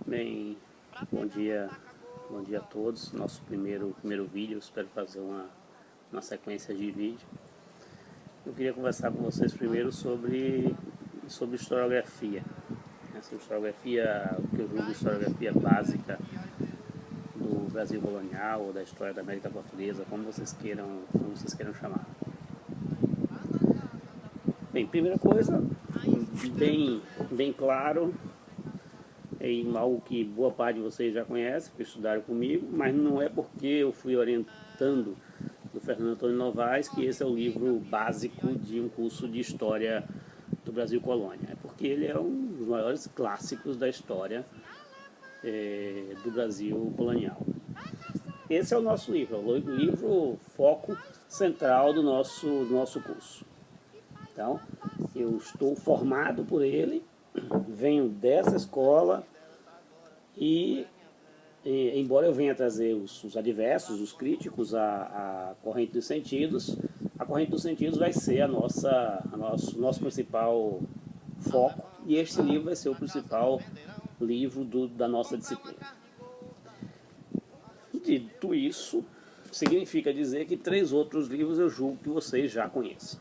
Bem, bom dia a todos. Nosso primeiro vídeo, espero fazer uma sequência de vídeo. Eu queria conversar com vocês primeiro sobre historiografia. Essa historiografia, o que eu julgo de historiografia básica do Brasil colonial ou da história da América Portuguesa, como vocês queiram chamar. Bem, primeira coisa, bem claro, é algo que boa parte de vocês já conhecem, porque estudaram comigo, mas não é porque eu fui orientando do Fernando Antônio Novaes que esse é o livro básico de um curso de História do Brasil Colônia. É porque ele é um dos maiores clássicos da história do Brasil colonial. Esse é o nosso livro, o livro foco central do nosso curso. Então, eu estou formado por ele, venho dessa escola e embora eu venha trazer os adversos, os críticos, a corrente dos sentidos, a corrente dos sentidos vai ser nosso principal foco, e este livro vai ser o principal livro da nossa disciplina. Dito isso, significa dizer que 3 outros livros eu julgo que vocês já conhecem,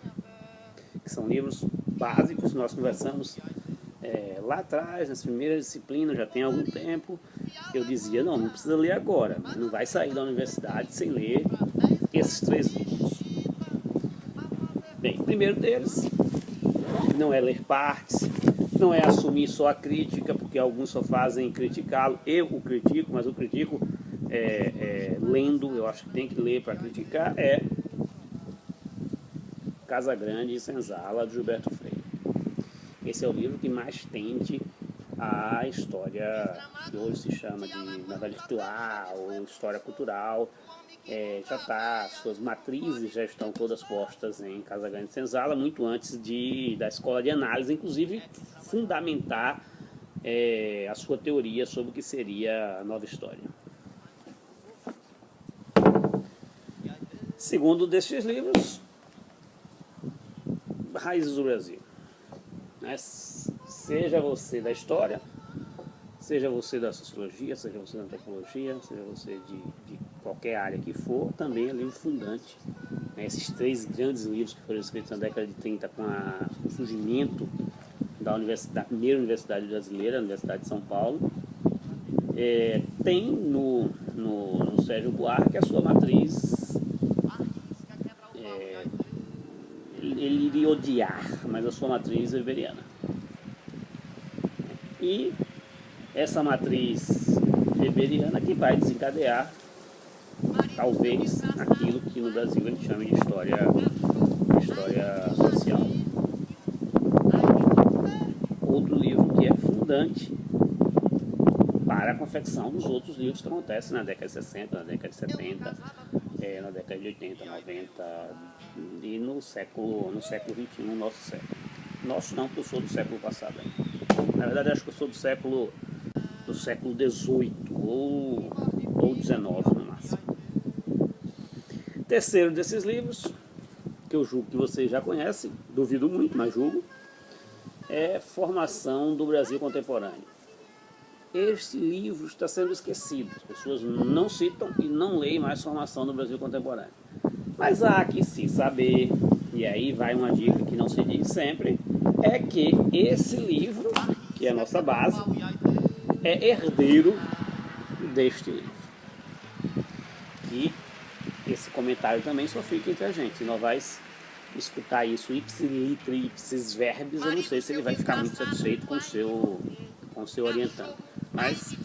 que são livros básicos. Nós conversamos lá atrás, nas primeiras disciplinas, já tem algum tempo. Eu dizia, não precisa ler agora, não vai sair da universidade sem ler esses 3 livros. Bem, o primeiro deles não é ler partes, não é assumir só a crítica, porque alguns só fazem criticá-lo. Eu o critico, mas o critico lendo, eu acho que tem que ler para criticar, é Casagrande e Senzala, de Gilberto Freire. Esse é o livro que mais tende a história que hoje se chama de novela virtual ou história cultural. Suas matrizes já estão todas postas em Casagrande e Senzala, muito antes da escola de análise, inclusive fundamentar a sua teoria sobre o que seria a nova história. Segundo destes livros, Raízes do Brasil. Seja você da história, seja você da sociologia, seja você da antropologia, seja você de qualquer área que for, também é livro fundante. Esses 3 grandes livros que foram escritos na década de 30 com o surgimento da primeira universidade brasileira, a Universidade de São Paulo, tem no Sérgio Buarque a sua matriz. Ele iria odiar, mas a sua matriz é weberiana. E essa matriz weberiana que vai desencadear, talvez, aquilo que no Brasil a gente chama de história social. Outro livro que é fundante para a confecção dos outros livros que acontecem na década de 60, na década de 70, na década de 80, 90 e no século XXI, nosso século. Nosso não, porque eu sou do século passado ainda. Na verdade, acho que eu sou do século XVIII ou XIX no máximo. Terceiro desses livros, que eu julgo que vocês já conhecem, duvido muito, mas julgo, é Formação do Brasil Contemporâneo. Este livro está sendo esquecido, as pessoas não citam e não leem mais Formação do Brasil Contemporâneo. Mas há que se saber, e aí vai uma dica que não se diz sempre, é que esse livro, que é a nossa base, é herdeiro deste livro. E esse comentário também só fica entre a gente. Se nós vai escutar isso ipsis literi, ipsis verbis, eu não sei se ele vai ficar muito satisfeito com o seu orientando. Mas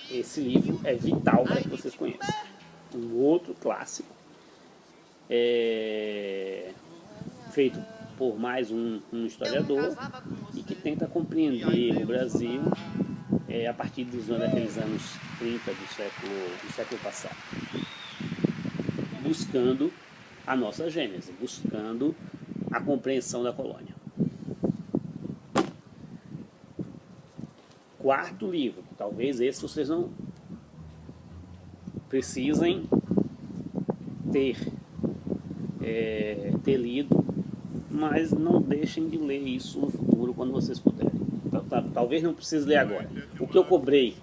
esse livro é vital para que vocês conheçam. Um outro clássico, feito por mais um historiador e que tenta compreender o Brasil a partir daqueles anos 30 do século passado, buscando a nossa gênese, buscando a compreensão da colônia. Quarto livro, talvez esse vocês não precisem ter lido, mas não deixem de ler isso no futuro quando vocês puderem. Talvez não precise ler agora. O que eu cobrei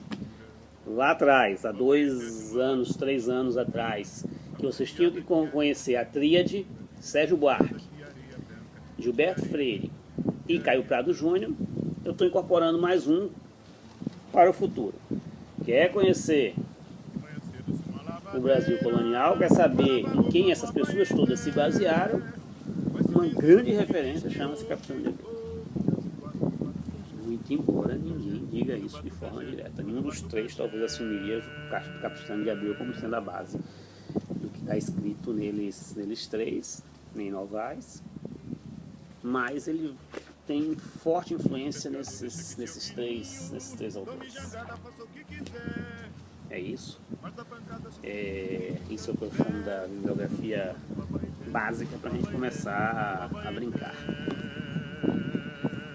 lá atrás, há 2 anos, 3 anos atrás, que vocês tinham que conhecer a tríade Sérgio Buarque, Gilberto Freire e Caio Prado Júnior, eu estou incorporando mais um para o futuro. Quer conhecer o Brasil colonial, quer saber em quem essas pessoas todas se basearam, uma grande referência chama-se Capistrano de Abreu. Muito embora ninguém diga isso de forma direta. Nenhum dos três talvez assumiria o Capistrano de Abreu como sendo a base do que está escrito neles três, nem Novaes, mas ele tem forte influência nesses três autores. É isso. Isso é o que eu chamo da bibliografia básica para a gente começar a brincar.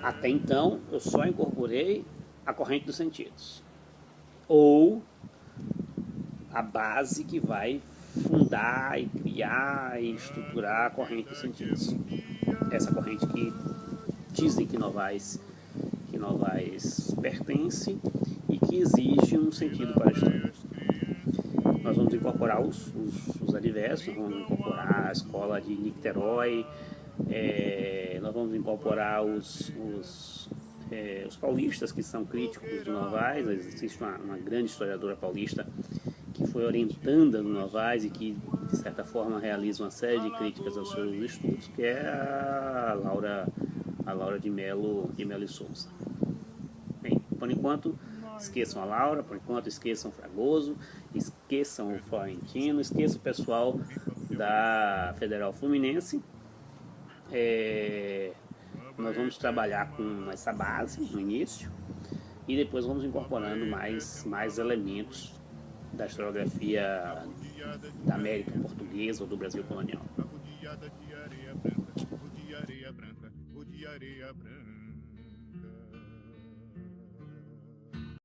Até então, eu só incorporei a corrente dos sentidos, ou a base que vai fundar e criar e estruturar a corrente dos sentidos. Essa corrente que dizem que Novaes pertence e que exige um sentido para a história. Nós vamos incorporar os adversos, vamos incorporar a escola de Nicterói, nós vamos incorporar os paulistas que são críticos do Novaes. Existe uma grande historiadora paulista que foi orientanda do Novaes e que, de certa forma, realiza uma série de críticas aos seus estudos, que é a Laura de Melo e Souza. Bem, por enquanto, esqueçam a Laura, por enquanto esqueçam o Fragoso, esqueçam o Florentino, esqueçam o pessoal da Federal Fluminense. Nós vamos trabalhar com essa base no início e depois vamos incorporando mais elementos da historiografia da América Portuguesa ou do Brasil colonial.